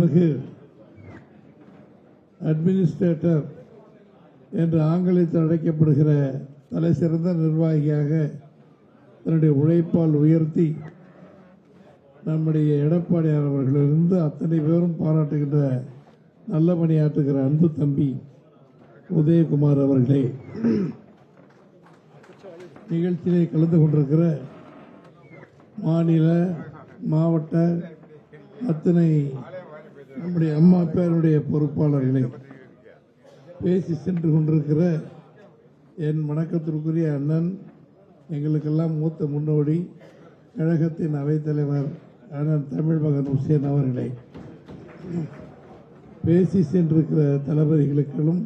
மாண்புமிகு அட்மினிஸ்ட்ரேட்டர் என்று ஆங்கிலத்தில் அழைக்கப்படுகிற தலை சிறந்த நிர்வாகியாக தன்னுடைய உழைப்பால் உயர்த்தி நம்முடைய எடப்பாடியார் அவர்களிலிருந்து அத்தனை பேரும் பாராட்டுகின்ற நல்ல பணியாற்றுகிற அன்பு தம்பி உதயகுமார் அவர்களே, நிகழ்ச்சியிலே கலந்து கொண்டிருக்கிற மாநில மாவட்ட அத்தனை நம்முடைய அம்மா பேருடைய பொறுப்பாளர்களை, பேசி சென்று கொண்டிருக்கிற என் வணக்கத்திற்குரிய அண்ணன், எங்களுக்கெல்லாம் மூத்த முன்னோடி கழகத்தின் அவைத்தலைவர் அண்ணன் தமிழ்மகன் உசேன் அவர்களை, பேசி சென்றிருக்கிற தளபதிகளுக்கும்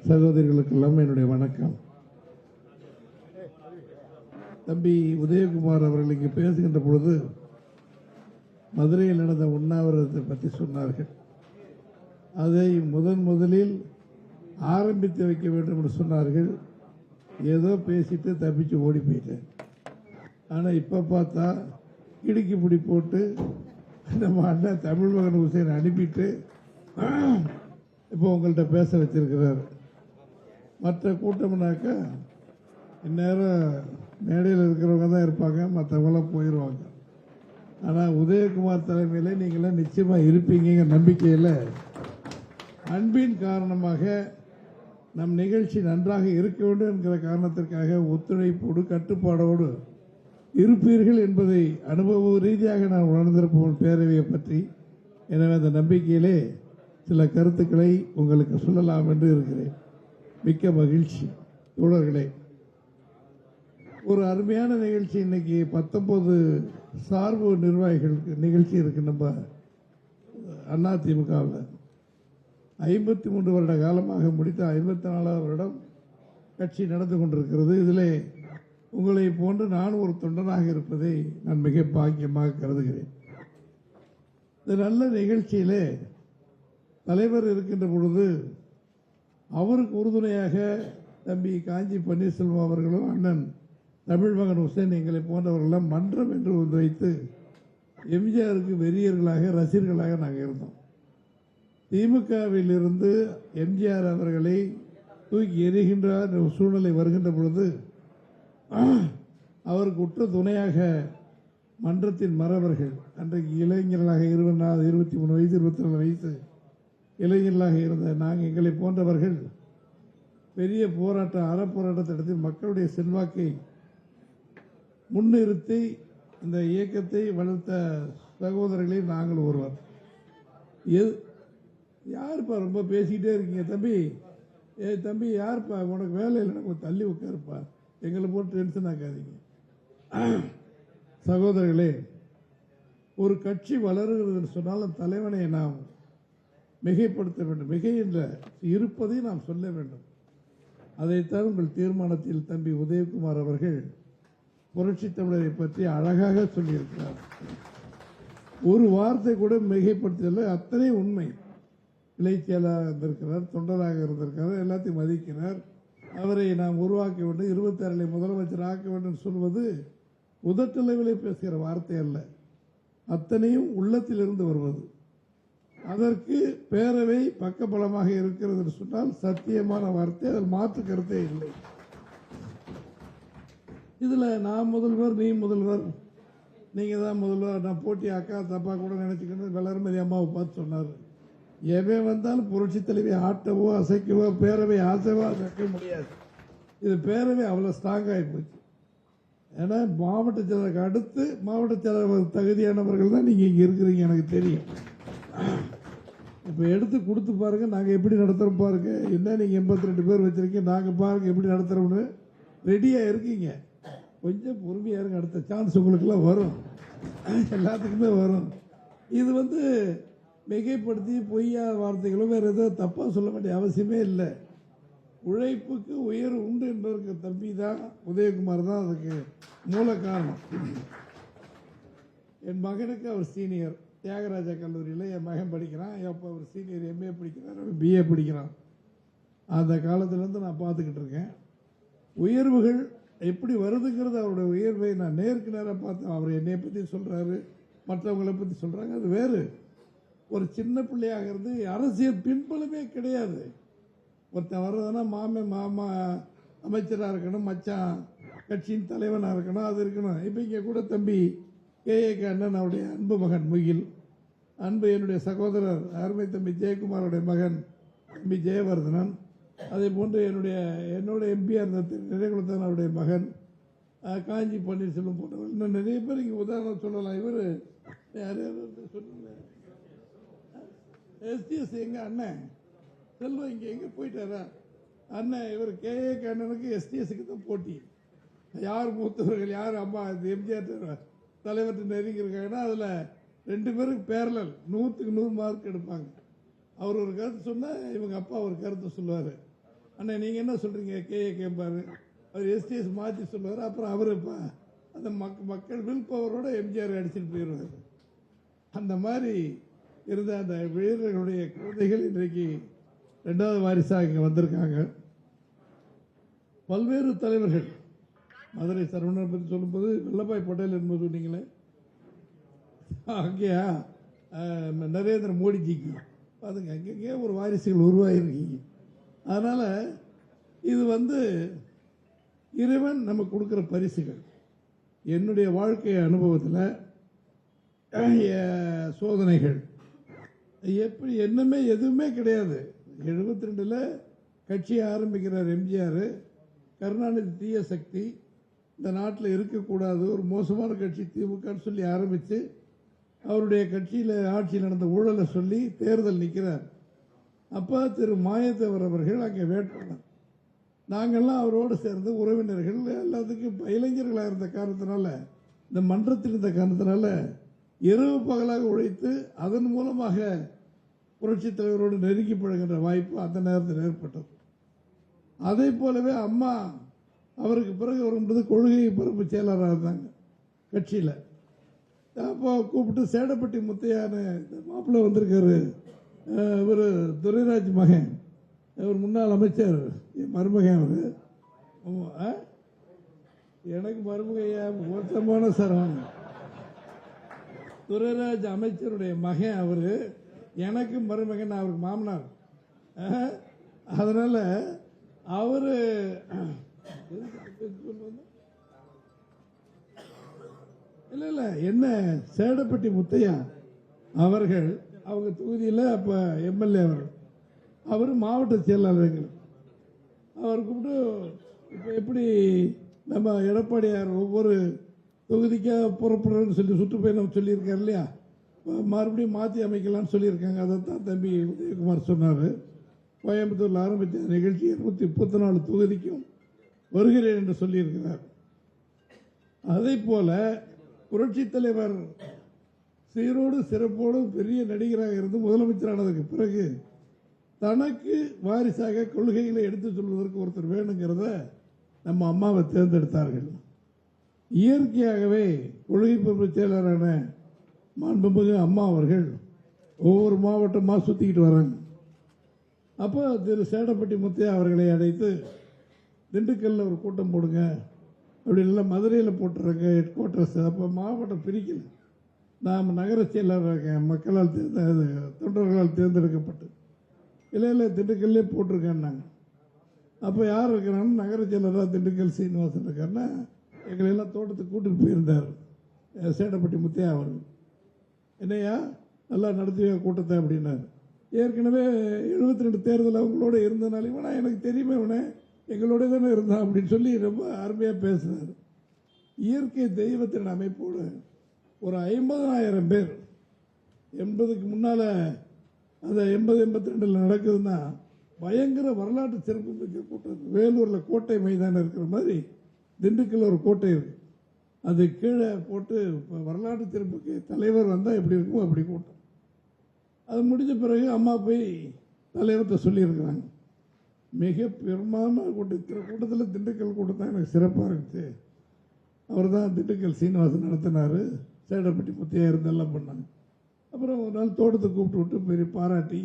சகோதரிகளுக்கெல்லாம் என்னுடைய வணக்கம். தம்பி உதயகுமார் அவர்களுக்கு பேசுகின்ற பொழுது மதுரையில் நடந்த உண்ணாவிரதத்தை பற்றி சொன்னார்கள். அதை முதலில் ஆரம்பித்து வைக்க வேண்டும் என்று சொன்னார்கள். ஏதோ பேசிட்டு தப்பிச்சு ஓடி போயிட்டேன். ஆனால் இப்போ பார்த்தா இடுக்கி பிடி போட்டு நம்ம அண்ணன் தமிழ்மகன் உசேன் அனுப்பிட்டு இப்போ உங்கள்கிட்ட பேச வச்சிருக்கிறார். மற்ற கூட்டம்னாக்கா இந்நேரம் மேடையில் இருக்கிறவங்க தான் இருப்பாங்க, மற்றவங்களாம் போயிடுவாங்க. ஆனால் உதயகுமார் தலைமையில் நீங்களாம் நிச்சயமாக இருப்பீங்க நம்பிக்கையில் அன்பின் காரணமாக நம் நிகழ்ச்சி நன்றாக இருக்க வேண்டும் என்கிற காரணத்திற்காக ஒத்துழைப்போடு கட்டுப்பாடோடு இருப்பீர்கள் என்பதை அனுபவ ரீதியாக நான் உணர்ந்திருப்போம் பேரவையை பற்றி. எனவே அந்த நம்பிக்கையிலே சில கருத்துக்களை உங்களுக்கு சொல்லலாம் என்று இருக்கிறேன். மிக்க மகிழ்ச்சி. தோழர்களே, ஒரு அருமையான நிகழ்ச்சி. இன்னைக்கு 19 சார்பு நிர்வாகிகளுக்கு நிகழ்ச்சி இருக்கு. நம்ம அதிமுகவில் 53 வருட காலமாக முடித்த 54வது வருடம் கட்சி நடந்து கொண்டிருக்கிறது. இதிலே உங்களை போன்று நான் ஒரு தொண்டனாக இருப்பதை நான் மிக பாக்கியமாக கருதுகிறேன். இந்த நல்ல நிகழ்ச்சியிலே தலைவர் இருக்கின்ற பொழுது அவருக்கு உறுதுணையாக தம்பி காஞ்சி பன்னீர்செல்வம் அவர்களும் அண்ணன் தமிழ்மகன் உசேன் எங்களை போன்றவர்களெல்லாம் மன்றம் என்று ஒன்று வைத்து எம்ஜிஆருக்கு வெறியர்களாக ரசிகர்களாக நாங்கள் இருந்தோம். திமுகவில் இருந்து எம்ஜிஆர் அவர்களை தூக்கி எறிகின்ற சூழ்நிலை வருகின்ற பொழுது அவருக்கு உற்ற துணையாக மன்றத்தின் மறவர்கள், அன்றைக்கு இளைஞர்களாக 23 வயசு 24 வயசு இளைஞர்களாக இருந்த நாங்கள், எங்களை போன்றவர்கள் பெரிய போராட்டம் அறப்போராட்டத்தை நடத்தி மக்களுடைய செல்வாக்கை முன்னிறுத்தி இந்த இயக்கத்தை வளர்த்த சகோதரர்களை நாங்கள் ஒருவர். யாருப்பா ரொம்ப பேசிக்கிட்டே இருக்கீங்க தம்பி? தம்பி யாருப்பா உனக்கு வேலை இல்லை, கொஞ்சம் தள்ளி உட்காருப்பா, எங்களை போட்டு டென்ஷன் ஆக்காதீங்க. சகோதரர்களே, ஒரு கட்சி வளருகிறது சொன்னாலும் தலைவனை நாம் மிகைப்படுத்த வேண்டும். மிகை என்ற இருப்பதை நாம் சொல்ல வேண்டும். அதைத்தான் உங்கள் தீர்மானத்தில் தம்பி உதயகுமார் அவர்கள் புரட்சி தமிழரை பற்றி அழகாக சொல்லியிருக்கிறார். ஒரு வார்த்தை கூட மிகைப்படுத்தல, அத்தனை உண்மை. இளைஞராக இருந்திருக்கிறார், தொண்டராக இருந்திருக்கிறார், எல்லாத்தையும் மதிக்கிறார். அவரை நாம் உருவாக்க வேண்டும், 26 முதலமைச்சர் ஆக்க வேண்டும் சொல்வது உதட்டளவிலே பேசுகிற வார்த்தை அல்ல, அத்தனையும் உள்ளத்திலிருந்து வருவது. அதற்கு பேரவை பக்கபலமாக இருக்கிறது என்று சொன்னால் சத்தியமான வார்த்தை, அதில் மாற்று கருத்தே இல்லை. இதுல நான் முதல்வர், நீ முதல்வர், நீங்க தான் முதல்வர், நான் போட்டி அக்கா தப்பா கூட நினைச்சுக்கணும் வளர்மதி அம்மாவை பார்த்து சொன்னார். எவன் வந்தாலும் புரட்சி தலைவி ஆட்டவோ அசைக்கவோ பேரவை ஆசைவோ அசைக்க முடியாது. இது பேரவை அவ்வளவு ஸ்ட்ராங் ஆகி போச்சு. ஏன்னா மாவட்ட செயலருக்கு அடுத்து மாவட்ட செயலர் தகுதியானவர்கள் தான் நீங்க இங்க இருக்கிறீங்க, எனக்கு தெரியும். இப்ப எடுத்து கொடுத்து பாருங்க, நாங்க எப்படி நடத்துறோம் பாருங்க. என்ன நீங்க 82 பேர் வச்சிருக்கீங்க, நாங்க பாருங்க எப்படி நடத்துறோம்னு ரெடியா இருக்கீங்க. கொஞ்சம் பொறுமையா இருங்க, அடுத்த சான்ஸ் உங்களுக்கு எல்லாம் வரும், எல்லாத்துக்குமே வரும். இது மிகைப்படுத்தி பொய்யா வார்த்தைகளும் வேற ஏதோ தப்பா சொல்ல வேண்டிய அவசியமே இல்லை. உழைப்புக்கு உயர்வு உண்டு என்பதற்கு தம்பி தான் உதயகுமார் தான் அதுக்கு மூல காரணம். என் மகனுக்கு அவர் சீனியர், தியாகராஜா கல்லூரியில் என் மகன் படிக்கிறான். அப்போ அவர் சீனியர் MA படிக்கிறார், BA படிக்கிறான். அந்த காலத்திலேருந்து நான் பார்த்துக்கிட்டு இருக்கேன். உயர்வுகள் எப்படி வருதுங்கிறது அவருடைய உயர்வை நான் நேருக்கு நேராக பார்த்தேன். அவர் என்னை பற்றி சொல்கிறாரு, மற்றவங்களை பற்றி சொல்கிறாங்க, அது வேறு. ஒரு சின்ன பிள்ளையாக இருந்து அரசியல் பின்புலமே கிடையாது. ஒருத்தன் வர்றதுன்னா மாமா அமைச்சராக இருக்கணும், மச்சான் கட்சியின் தலைவனாக இருக்கணும், அது இருக்கணும். இப்போ இங்கே கூட தம்பி KAK அண்ணன் அவருடைய அன்பு மகன் முகில், அன்பு என்னுடைய சகோதரர் அருமை தம்பி ஜெயக்குமாரோடைய மகன் தம்பி ஜெயவர்தனன், அதே போன்று என்னோட எம்பிஆர் நிறைகுலத்தான் அவருடைய மகன் காஞ்சி பன்னீர்செல்வம் போன்றவர், இன்னும் நிறைய பேர் இங்கே உதாரணம் சொல்லலாம். இவர் யார் சொல்லுங்க, STS எங்க அண்ணன் செல்வம் இங்கே எங்கே போயிட்டாரா அண்ணன், இவர் KAK அண்ணனுக்கு STSக்கு தான் போட்டி. யார் மூத்தவர்கள், யார் அம்மா எம்ஜிஆர் தலைவர் நெருங்கி இருக்காங்கன்னா அதில் 2 பேருக்கு பேரலல் 100க்கு 100 மார்க் எடுப்பாங்க. அவர் ஒரு கருத்து சொன்னால் இவங்க அப்பா ஒரு கருத்தை சொல்லுவார். அண்ணா நீங்கள் என்ன சொல்கிறீங்க KAK பாரு, அவர் STS மாற்றி சொல்லுவார். அப்புறம் அவர் அந்த மக்கள் வில் பவரோட எம்ஜிஆர் அடிச்சுட்டு போயிடுவார். அந்த மாதிரி இருந்த அந்த வீரர்களுடைய குழந்தைகள் இன்றைக்கு 2வது வாரிசாக இங்கே வந்திருக்காங்க. பல்வேறு தலைவர்கள், மதுரை சரவணன் பற்றி சொல்லும்போது வல்லபாய் பட்டேல் என்பது சொன்னீங்களே, அங்கேயா நரேந்திர மோடிஜிக்கு அதுங்க அங்கங்கே ஒரு வாரிசுகள் உருவாகிருக்கீங்க. அதனால் இது இறைவன் நமக்கு கொடுக்குற பரிசுகள். என்னுடைய வாழ்க்கை அனுபவத்தில் சோதனைகள் எப்படி என்னமே எதுவுமே கிடையாது. 72 கட்சியை ஆரம்பிக்கிறார் எம்ஜிஆர். கருணாநிதி தீய சக்தி, இந்த நாட்டில் இருக்கக்கூடாது, ஒரு மோசமான கட்சி திமுகன்னு சொல்லி ஆரம்பித்து அவருடைய கட்சியில் ஆட்சியில் நடந்த ஊழலை சொல்லி தேர்தல் நிற்கிறார். அப்போ திரு மாயத்தேவர் அவர்கள் அங்கே வேட்பாளர். நாங்கள்லாம் அவரோடு சேர்ந்து உறவினர்கள் எல்லாத்துக்கும் இளைஞர்களாக இருந்த காரணத்தினால, இந்த மன்றத்தில் இருந்த காரணத்தினால இரவு பகலாக உழைத்து அதன் மூலமாக புரட்சித் தலைவரோடு நெருங்கி பழகின்ற வாய்ப்பு அந்த நேரத்தில் ஏற்பட்டது. அதே போலவே அம்மா அவருக்கு பிறகு வரும்போது கொள்கை பரப்பு செயலராக இருந்தாங்க கட்சியில். அப்போ கூப்பிட்டு சேடப்பட்டி முத்தையான்னு மாப்பிள்ளை வந்திருக்காரு, இவர் துரைராஜ் மகன், இவர் முன்னாள் அமைச்சர், மருமகன். அவர் எனக்கு மருமகையா மோசமான சரம். துரைராஜ் அமைச்சருடைய மகன் அவர், எனக்கு மருமகன், அவருக்கு மாமனார். அதனால அவரு இல்ல என்ன சேடப்பட்டி முத்தையா அவர்கள் அவங்க தொகுதியில் அப்ப MLA அவர் மாவட்ட செயலாளர். அவர் கூப்பிட்டு இப்ப எப்படி நம்ம எடப்பாடியார் ஒவ்வொரு தொகுதிக்காக புறப்படுறன்னு சொல்லி சுற்றுப்பயணம் சொல்லியிருக்காரு இல்லையா, மறுபடியும் மாற்றி அமைக்கலாம்னு சொல்லியிருக்காங்க. அதை தான் தம்பி உதயகுமார் சொன்னார். கோயம்புத்தூரில் ஆரம்பித்த நிகழ்ச்சி 134 தொகுதிக்கும் வருகிறேன் என்று சொல்லியிருக்கிறார். அதே போல புரட்சி தலைவர் சீரோடு சிறப்போடு பெரிய நடிகராக இருந்து முதலமைச்சரானதுக்கு பிறகு தனக்கு வாரிசாக கொள்கைகளை எடுத்து சொல்வதற்கு ஒருத்தர் வேணுங்கிறத நம்ம அம்மாவை தேர்ந்தெடுத்தார்கள். இயற்கையாகவே கொள்கை பரப்பு செயலரான மாண்புமிகு அம்மா அவர்கள் ஒவ்வொரு மாவட்டமாக சுற்றிக்கிட்டு வராங்க. அப்போ திரு சேடப்பட்டி முத்தையா அவர்களை அழைத்து திண்டுக்கல்ல ஒரு கூட்டம் போடுங்க அப்படின்னு மதுரையில் போட்டுறாங்க ஹெட் குவார்ட்டர்ஸ். அப்போ மாவட்டம் பிரிக்கல, நாம் நகர செயலராக மக்களால் தொண்டர்களால் தேர்ந்தெடுக்கப்பட்டு இல்லை திண்டுக்கல்லே போட்டிருக்கேன்னாங்க. அப்போ யார் இருக்கிறான்னு நகர செயலராக திண்டுக்கல் சீனிவாசன் இருக்காருன்னா எங்களெல்லாம் தோட்டத்துக்கு கூட்டிட்டு போயிருந்தார் சேடப்பட்டி முத்தையா அவர்கள். என்னையா நல்லா நடத்துவியா கூட்டத்தை அப்படின்னாரு. ஏற்கனவே 72 தேர்தல் அவங்களோட இருந்தனால இவனா எனக்கு தெரியுமே, இவனை எங்களோட தானே இருந்தான் அப்படின்னு சொல்லி ரொம்ப அருமையாக பேசினார். இயற்கை தெய்வத்தின் அமைப்போடு ஒரு 50,000 பேர் 80க்கு முன்னால் அந்த 80-82 நடக்குதுன்னா பயங்கர வரலாற்று சிறப்பு மிக்க கூட்டம். வேலூரில் கோட்டை மைதானம் இருக்கிற மாதிரி திண்டுக்கல் ஒரு கோட்டை இருக்கு, அது கீழே போட்டு வரலாற்று சிறப்புக்கு தலைவர் வந்தால் எப்படி இருக்கும் அப்படி கூட்டம். அது முடிஞ்ச பிறகு அம்மா போய் தலைவர்கிட்ட சொல்லியிருக்கிறாங்க. மிக பெரும்பாலான கூட்டத்தில் திண்டுக்கல் கூட்டம் தான் எனக்கு சிறப்பாக இருந்துச்சு. அவர் தான் திண்டுக்கல் சீனிவாசன் நடத்தினார், சேடப்பட்டி முத்தையா இருந்தெல்லாம் பண்ணாங்க. அப்புறம் ஒரு நாள் தோட்டத்தை கூப்பிட்டு விட்டு பெரிய பாராட்டி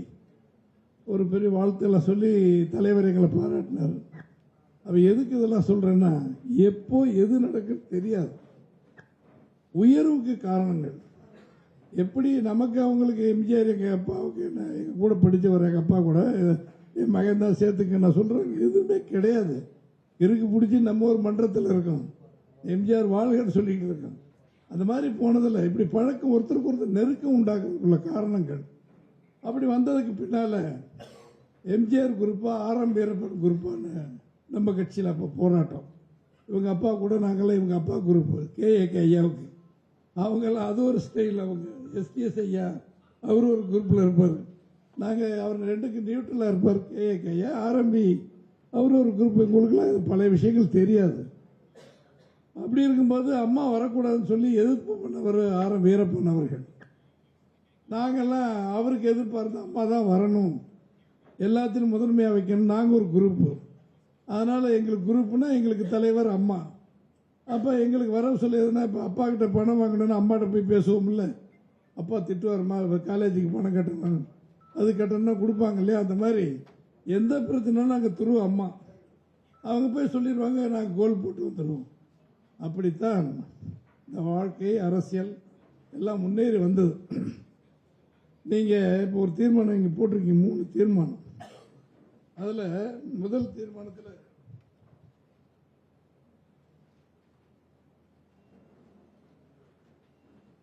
ஒரு பெரிய வாழ்த்தெல்லாம் சொல்லி தலைவர் எங்களை பாராட்டினார். அவ எதுக்கு இதெல்லாம் சொல்றேன்னா, எப்போ எது நடக்குன்னு தெரியாது. உயர்வுக்கு காரணங்கள் எப்படி நமக்கு அவங்களுக்கு எம்ஜிஆர் எங்கள் அப்பாவுக்கு எங்கள் கூட படித்தவர் எங்கள் அப்பா கூட என் மகன் தான் சேர்த்துக்க நான் சொல்கிறேன். எதுவுமே கிடையாது. இருக்கு பிடிச்சி நம்ம ஒரு மன்றத்தில் இருக்கோம். எம்ஜிஆர் வாழ்கன்னு சொல்லிக்கிட்டு இருக்கோம். அந்த மாதிரி போனதில்லை. இப்படி பழக்கம் ஒருத்தருக்கு ஒருத்தர் நெருக்கம் உண்டாக்குறதுக்குள்ள காரணங்கள் அப்படி வந்ததுக்கு பின்னால் எம்ஜிஆர் குரூப்பா ஆரம் வீரப்பன் குரூப்பான்னு நம்ம கட்சியில் அப்போ போராட்டம். இவங்க அப்பா கூட நாங்களாம் இவங்க அப்பா குரூப்பு கேஏகே ஐயாவுக்கு அவங்கெல்லாம் அது ஒரு ஸ்டைல். அவங்க எஸ்டிஎஸ் ஐயா அவர் ஒரு குரூப்பில் இருப்பார். நாங்கள் அவர் ரெண்டுக்கு நியூட்ரலாக இருப்பார் கேஏகே ஐயா. ஆரம்பி அவர் ஒரு குரூப். எங்களுக்குலாம் இது பழைய விஷயங்கள் தெரியாது. அப்படி இருக்கும்போது அம்மா வரக்கூடாதுன்னு சொல்லி எதிர்ப்பு பண்ணவர் ஆரம் வீரப்பன் அவர்கள். நாங்கள்லாம் அவருக்கு எதிர்பார்த்து அம்மா தான் வரணும், எல்லாத்திலும் முதன்மையாக வைக்கணும். நாங்கள் ஒரு குரூப்பு. அதனால் எங்களுக்கு குரூப்புனா எங்களுக்கு தலைவர் அம்மா. அப்போ எங்களுக்கு வர சொல்லியதுன்னா இப்போ அப்பா கிட்ட பணம் வாங்கணும்னு அம்மாட்ட போய் பேசுவோம்ல. அப்பா திட்டுவாருமா, காலேஜுக்கு பணம் கட்டணும், அது கட்டணும்னா கொடுப்பாங்க இல்லையா. அந்த மாதிரி எந்த பிரச்சனைனாலும் நாங்கள் துருவோம் அம்மா. அவங்க போய் சொல்லிடுவாங்க, நாங்கள் கோல் போட்டு வந்துடுவோம். அப்படித்தான் இந்த வாழ்க்கை அரசியல் எல்லாம் முன்னேறி வந்தது. நீங்கள் இப்போ ஒரு தீர்மானம் இங்கே போட்டிருக்கீங்க, 3 தீர்மானம். அதில் முதல் தீர்மானத்தில்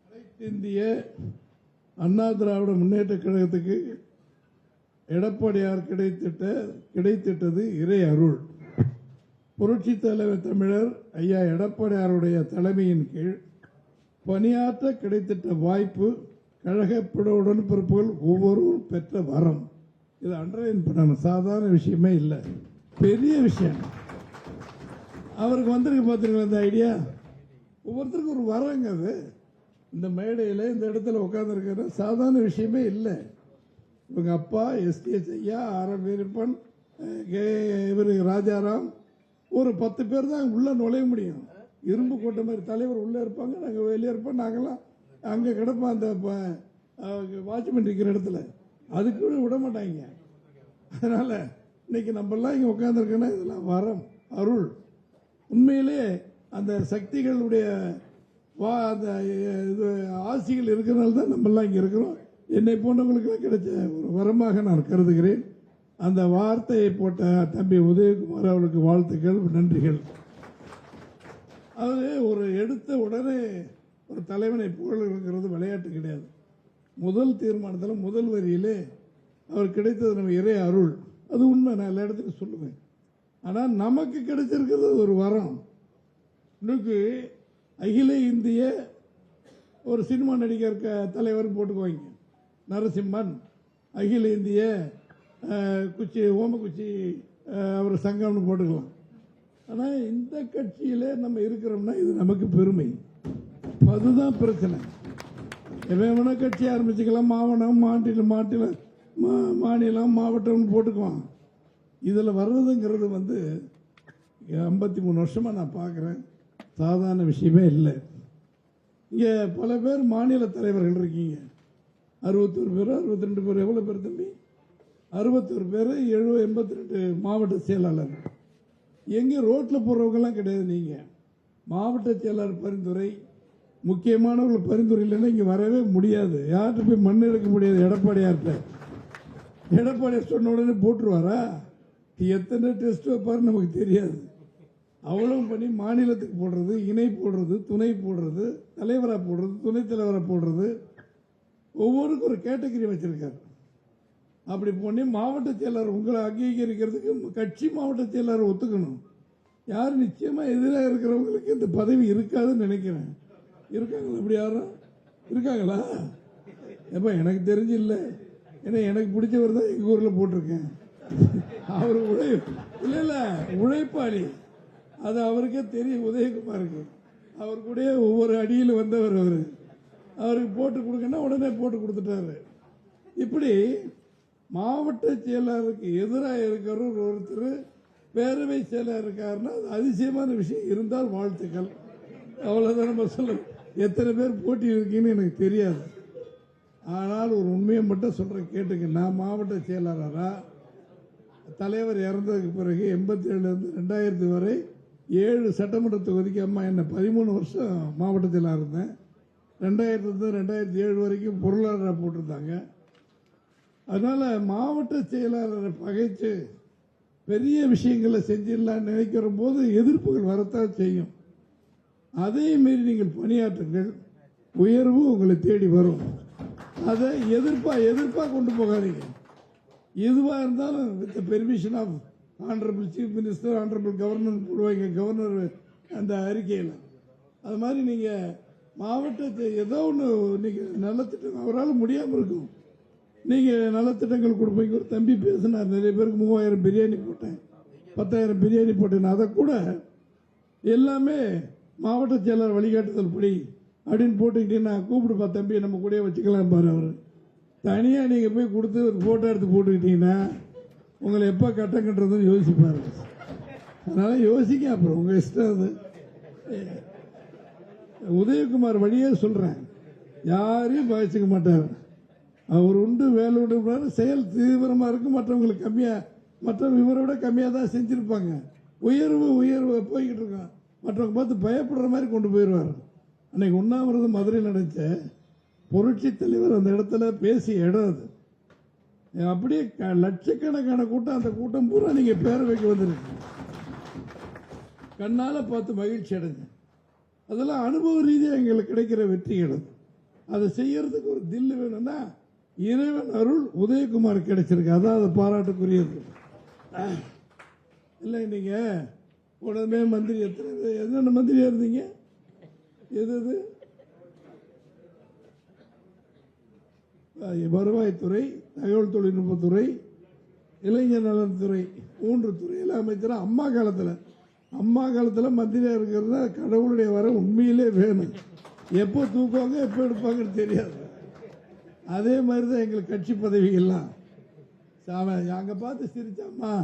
அனைத்து இந்திய அண்ணா திராவிட முன்னேற்ற கழகத்துக்கு எடப்பாடியார் கிடைத்திட்டது இறை அருள். புரட்சி தலைவர் தமிழர் ஐயா எடப்பாடியாருடைய தலைமையின் கீழ் பணியாற்ற கிடைத்திட்ட வாய்ப்பு கழக உடன்பிறப்புகள் ஒவ்வொருவரும் பெற்ற வரம். இது அண்டர்லைன் பண்ணணும், சாதாரண விஷயமே இல்லை, பெரிய விஷயம். அவருக்கு வந்திருக்கு பார்த்தீங்களா இந்த ஐடியா. ஒவ்வொருத்தருக்கும் ஒரு வரங்க. அது இந்த மேடையில் இந்த இடத்துல உட்காந்துருக்கிற சாதாரண விஷயமே இல்லை. இவங்க அப்பா எஸ்டிஎஸ் ஐயா, ஆரம் வீரப்பன், இவர் ராஜாராம், ஒரு 10 பேர் தான் உள்ளே நுழைய முடியும். இரும்பு கோட்டை மாதிரி தலைவர் உள்ளே இருப்பாங்க, நாங்கள் வெளியே இருப்போம். நாங்களாம் அங்கே கிடப்போம் அந்த வாட்ச்மேன் இருக்கிற இடத்துல. அதுக்கு விட மாட்டாங்க. அதனால் இன்னைக்கு நம்மெல்லாம் இங்கே உட்காந்துருக்கோன்னா இதெல்லாம் வரம், அருள். உண்மையிலே அந்த சக்திகளுடைய அந்த இது ஆசிகள் இருக்கிறனால தான் நம்மெல்லாம் இங்கே இருக்கிறோம். என்னை போன்றவங்களுக்கு கிடைச்ச ஒரு வரமாக நான் கருதுகிறேன். அந்த வார்த்தையை போட்ட தம்பி உதயகுமார் அவர்களுக்கு வாழ்த்துக்கள், நன்றிகள். அது ஒரு எடுத்த உடனே ஒரு தலைவனை புகழ்கிறது விளையாட்டு கிடையாது. முதல் தீர்மானத்தில் முதல் வரியிலே அவர் கிடைத்தது நம்ம இறை அருள். அது உண்மை, நான் எல்லா இடத்துலையும் சொல்லுவேன். ஆனால் நமக்கு கிடைச்சிருக்கிறது ஒரு வரம். இன்னைக்கு அகில இந்திய ஒரு சினிமா நடிகர் தலைவர் போட்டுக்குவாங்க, நரசிம்மன், அகில இந்திய குச்சி ஓமக்குச்சி அவர் சங்கம்னு போட்டுக்கலாம். ஆனால் இந்த கட்சியில் நம்ம இருக்கிறோம்னா இது நமக்கு பெருமை. அதுதான் பிரச்சனை. எவன கட்சி ஆரம்பிச்சுக்கலாம், மாவட்டம் மாநிலம் மாவட்டம்னு போட்டுக்குவான். இதில் வர்றதுங்கிறது 53 வருஷமாக நான் பார்க்குறேன், சாதாரண விஷயமே இல்லை. இங்கே பல பேர் மாநில தலைவர்கள் இருக்கீங்க, 61 பேர் 62 பேர். எவ்வளோ பேர் தம்பி? 61 பேர், 82 மாவட்ட செயலாளர். எங்கே ரோட்டில் போடுறவங்கெல்லாம் கிடையாது. நீங்கள் மாவட்ட செயலாளர் பரிந்துரை, முக்கியமானவர்கள் பரிந்துரை இல்லைன்னா இங்கே வரவே முடியாது. யார்கிட்ட போய் மண் எடுக்க முடியாது. எடப்பாடியார்கிட்ட எடப்பாடியார் சொன்ன உடனே போட்டுருவாரா? எத்தனை டெஸ்ட் வைப்பாருன்னு நமக்கு தெரியாது. அவ்வளவு பண்ணி மாநிலத்துக்கு போடுறது, இணை போடுறது, துணை போடுறது, தலைவராக போடுறது, துணைத் தலைவராக போடுறது, ஒவ்வொருக்கும் ஒரு கேட்டகரி வச்சிருக்காரு. அப்படி பண்ணி மாவட்ட செயலாளர் உங்களை அங்கீகரிக்கிறதுக்கு கட்சி மாவட்ட செயலாளர் ஒத்துக்கணும். யாரும் நிச்சயமா எதிராக இருக்கிறவங்களுக்கு இந்த பதவி இருக்காதுன்னு நினைக்கிறேன். இருக்காங்களா? இப்படி யாரும் இருக்காங்களா? எப்ப எனக்கு தெரிஞ்சு இல்லை. ஏன்னா எனக்கு பிடிச்சவர் தான் எங்கள் ஊரில் போட்டிருக்கேன். அவர் இல்லை உழைப்பாளி, அது அவருக்கே தெரியும். உதயகுமாருக்கு அவர் கூட ஒவ்வொரு அடியில் வந்தவர். அவருக்கு போட்டு கொடுக்கன்னா உடனே போட்டு கொடுத்துட்டாரு. இப்படி மாவட்ட செயலாளருக்கு எதிராக இருக்கிறவர் ஒருத்தர் பேரவை செயலாளர் இருக்காருன்னா அது அதிசயமான விஷயம். இருந்தால் வாழ்த்துக்கள், அவ்வளோதான் நம்ம சொல்ல. எத்தனை பேர் போட்டி இருக்கீங்கன்னு எனக்கு தெரியாது. ஆனால் ஒரு உண்மையை மட்டும் சொல்கிறேன், கேட்டுங்க. நான் மாவட்ட செயலாளராக தலைவர் இறந்ததுக்கு பிறகு 87 2000 வரை 7 சட்டமன்ற தொகுதிக்கு அம்மா என்ன 13 வருஷம் மாவட்ட செயலாளர் இருந்தேன். 2007 வரைக்கும் பொருளாதார போட்டிருந்தாங்க. அதனால மாவட்ட செயலாளரை பகைச்சு பெரிய விஷயங்களை செஞ்சிடலான்னு நினைக்கிற போது எதிர்ப்புகள் வரத்தான் செய்யும். அதே மீறி நீங்கள் பணியாற்றுங்கள், உயர்வு உங்களை தேடி வரும். அதை எதிர்ப்பா கொண்டு போகாதீங்க. எதுவாக இருந்தாலும் with permission of honourable chief minister, honourable governor போடுவாங்க, கவர்னர் அந்த அறிக்கையில். அது மாதிரி நீங்கள் மாவட்டத்தை ஏதோ ஒன்று நீங்கள் நலத்திட்டம் அவரால் முடியாமல் இருக்கும், நீங்கள் நலத்திட்டங்கள் கொடுப்பீங்க. ஒரு தம்பி பேசினார், நிறைய பேருக்கு 3000 பிரியாணி போட்டேன், 10,000 பிரியாணி போட்டேன். அதை கூட எல்லாமே மாவட்ட செயலர் வழிகாட்டுதல் படி அப்படின்னு போட்டுக்கிட்டீங்கன்னா கூப்பிடுப்பா தம்பி, நம்ம கூட வச்சுக்கலாம் பாரு. அவர் தனியாக நீங்கள் போய் கொடுத்து ஒரு ஃபோட்டோ எடுத்து போட்டுக்கிட்டீங்கன்னா உங்களை எப்போ கட்டம் கட்டுறதுன்னு யோசிப்பாரு. அதனால யோசிக்க, அப்புறம் உங்கள் இஷ்டம். அது உதயகுமார் வழியே சொல்கிறேன், யாரையும் பாதிச்சுக்க மாட்டார். அவர் உண்டு வேலை உண்டு, செயல் தீவிரமாக இருக்கும். மற்றவங்களுக்கு கம்மியாக, மற்றவங்க இவரை விட கம்மியாக தான் செஞ்சுருப்பாங்க. உயர்வு போய்கிட்டு இருக்கான். மற்றவங்க பார்த்து பயப்படுற மாதிரி கொண்டு போயிடுவார். அன்னைக்கு உண்ணாவிரதம் மதுரையில் நடந்துச்ச, புரட்சி தலைவர் அந்த இடத்துல பேசிய இடம் அது. அப்படியே லட்சக்கணக்கான கூட்டம், அந்த கூட்டம் பூரா நீங்க பேரவைக்கு வந்துருக்கு. கண்ணால பார்த்து மகிழ்ச்சி அடைஞ்ச. அதெல்லாம் அனுபவ ரீதியாக எங்களுக்கு கிடைக்கிற வெற்றிகள். அதை செய்யறதுக்கு ஒரு தில்லு வேணும்னா இறைவன் அருள் உதயகுமார் கிடைச்சிருக்கு. அதான் அது பாராட்டுக்குரியது. இல்லை நீங்க உடனே மந்திரி என்னென்ன மந்திரியா இருந்தீங்க? எது வருவாய்த்துறை, தகவல் தொழில்நுட்பத்துறை, இளைஞர் நலத்துறை, 3 துறையில் அமைச்சர். அம்மா காலத்தில் மந்திரியா இருக்கிறது கடவுளுடைய வர உண்மையிலே வேணும். எப்போ தூக்குவாங்க எப்போ எடுப்பாங்கன்னு தெரியாது. அதே மாதிரி தான் எங்களுக்கு கட்சி பதவிகள்லாம். அங்கே பார்த்து சிரிச்சாம்மா,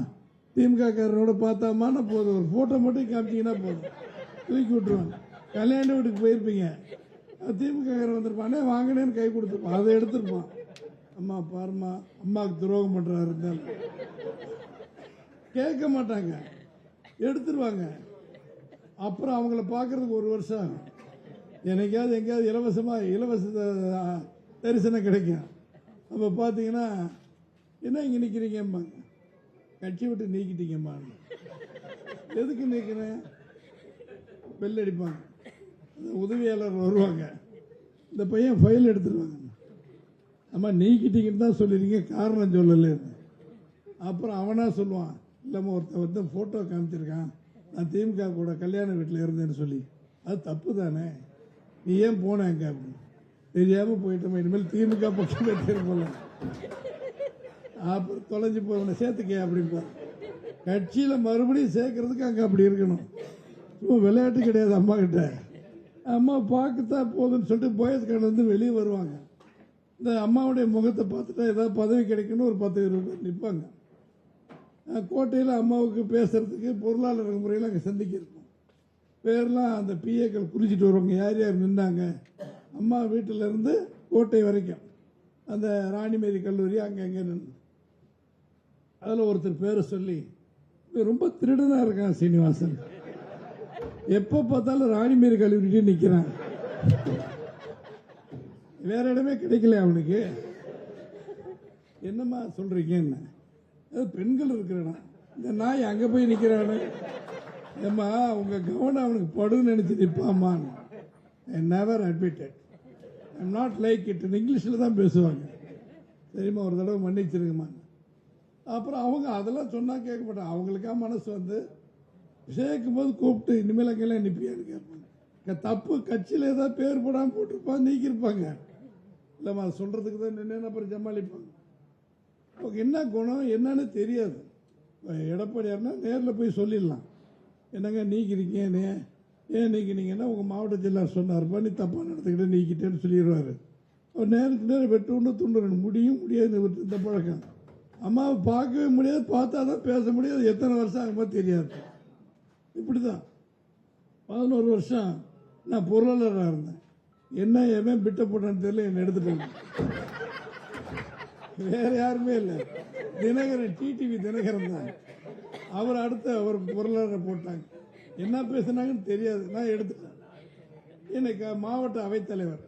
திமுக காரனோட பார்த்தாமான்னா போதும், ஒரு போட்டோ மட்டும் காமிச்சிங்கன்னா போதும், தூக்கி விட்டுருவாங்க. கல்யாண வீட்டுக்கு போயிருப்பீங்க, திமுக காரன் வந்திருப்பானே வாங்கினேன்னு கை கொடுத்துருப்பான், அதை எடுத்துருப்பான். அம்மா பாருமா, அம்மாவுக்கு துரோகம் பண்றாரு இருந்தாலும் கேட்க மாட்டாங்க, எடுத்துருவாங்க. அப்புறம் அவங்கள பார்க்கறதுக்கு 1 வருஷம் என்னைக்காவது எங்கேயாவது இலவச தரிசனம் கிடைக்கும். அப்போ பார்த்தீங்கன்னா என்ன இங்கே நிற்கிறீங்கம்பாங்க, கட்சி விட்டு நீக்கிட்டீங்கம்மா. எதுக்கு நீக்கினேன்? பெல் அடிப்பாங்க, உதவியாளர் வருவாங்க, இந்த பையன் ஃபைல் எடுத்துருவாங்க. அம்மா நீக்கிட்டீங்கன்னு தான் சொல்லிருக்கீங்க, காரணம் சொல்லலை. அப்புறம் அவனா சொல்லுவான், இல்லைம்மா ஒருத்தன் ஃபோட்டோ காமிச்சிருக்கான், நான் திமுக கூட கல்யாண வீட்டில் இருந்தேன்னு சொல்லி. அது தப்பு தானே, நீ ஏன் போனேங்க அப்படின்னு. தெரியாமல் போயிட்டோம், இனிமேல் திமுக பக்கமே திரும்பல. அப்புறம் தொலைஞ்சு போவனை சேர்த்துக்க அப்படின்பா. கட்சியில் மறுபடியும் சேர்க்கறதுக்கு அங்கே அப்படி இருக்கணும். சும்மா விளையாட்டு கிடையாது. அம்மா கிட்ட அம்மா பார்க்கத்தான் போதுன்னு சொல்லிட்டு போயஸ் கார்டு வந்து வெளியே வருவாங்க. இந்த அம்மாவுடைய முகத்தை பார்த்துட்டா ஏதாவது பதவி கிடைக்கணும், ஒரு 10-20 பேர் நிற்பாங்க. கோட்டையில் அம்மாவுக்கு பேசுறதுக்கு பொருளாளர் முறையில் அங்கே சந்திக்கிருக்கோம். பேர்லாம் அந்த பிஏக்கள் குறிச்சிட்டு வருவாங்க, யார் யார் நின்றாங்க. அம்மா வீட்டில் இருந்து கோட்டை வரைக்கும் அந்த ராணிமேரி கல்லூரி அங்கே நின்று அதில் ஒருத்தர் பேரை சொல்லி, ரொம்ப திருடனா இருக்கான் சீனிவாசன், எப்போ பார்த்தாலும் ராணிமேரி கல்லூரிட்டே நிற்கிறான், வேற இடமே கிடைக்கல அவனுக்கு. என்னம்மா சொல்றீங்க? என்ன அது பெண்கள் இருக்கிறானா, இந்த நாய் அங்கே போய் நிற்கிறானு. ஏம்மா உங்க கவனம் அவனுக்கு படுன்னு நினைச்சு நிற்பாமான்னு. I never admitted, I am not like it. இங்கிலீஷில் தான் பேசுவாங்க. சரிம்மா ஒரு தடவை மன்னிச்சிருங்கம்மா. அப்புறம் அவங்க அதெல்லாம் சொன்னால் கேட்க மாட்டாங்க. அவங்களுக்கா மனசு வந்து சேர்க்கும் போது கூப்பிட்டு இனிமேல் அங்கெல்லாம் நிற்பியான்னு கேட்பாங்க. தப்பு கட்சியில் ஏதாவது பேர் போடாமல் போட்டிருப்பாங்க, நீக்கியிருப்பாங்க. இல்லைம்மா அது சொல்கிறதுக்கு தான் நின்று அப்புறம் சமாளிப்பாங்க. அவங்க என்ன குணம் என்னன்னு தெரியாது. எடப்பாடியார்னா நேரில் போய் சொல்லிடலாம், என்னங்க நீக்கிறீங்க, ஏன் நீக்கினீங்கன்னா உங்கள் மாவட்ட செயலாளர் சொன்னார், பண்ணி தப்பாக நடத்துக்கிட்டே நீக்கிட்டேன்னு சொல்லிடுவார். அவர் நேருக்கு நேரம் வெட்டு ஒன்று துண்டு முடியும் முடியாது. இந்த பழக்கம் அம்மாவை பார்க்கவே முடியாது, பார்த்தா தான் பேச முடியாது. எத்தனை வருஷம் ஆகும்போது தெரியாது. இப்படி தான் 11 வருஷம் நான் பொருளாளராக இருந்தேன். என்ன எவன் பிட்ட போட்டான்னு தெரியல, என்னை எடுத்துட்டாங்க. வேற யாருமே இல்லை, தினகரன், டிடிவி தினகரன் தான். அவர் அவர் பொருளாதார போட்டாங்க. என்ன பேசுனாங்கன்னு தெரியாது, நான் எடுத்துட்டேன். எனக்கு மாவட்ட அவைத்தலைவர்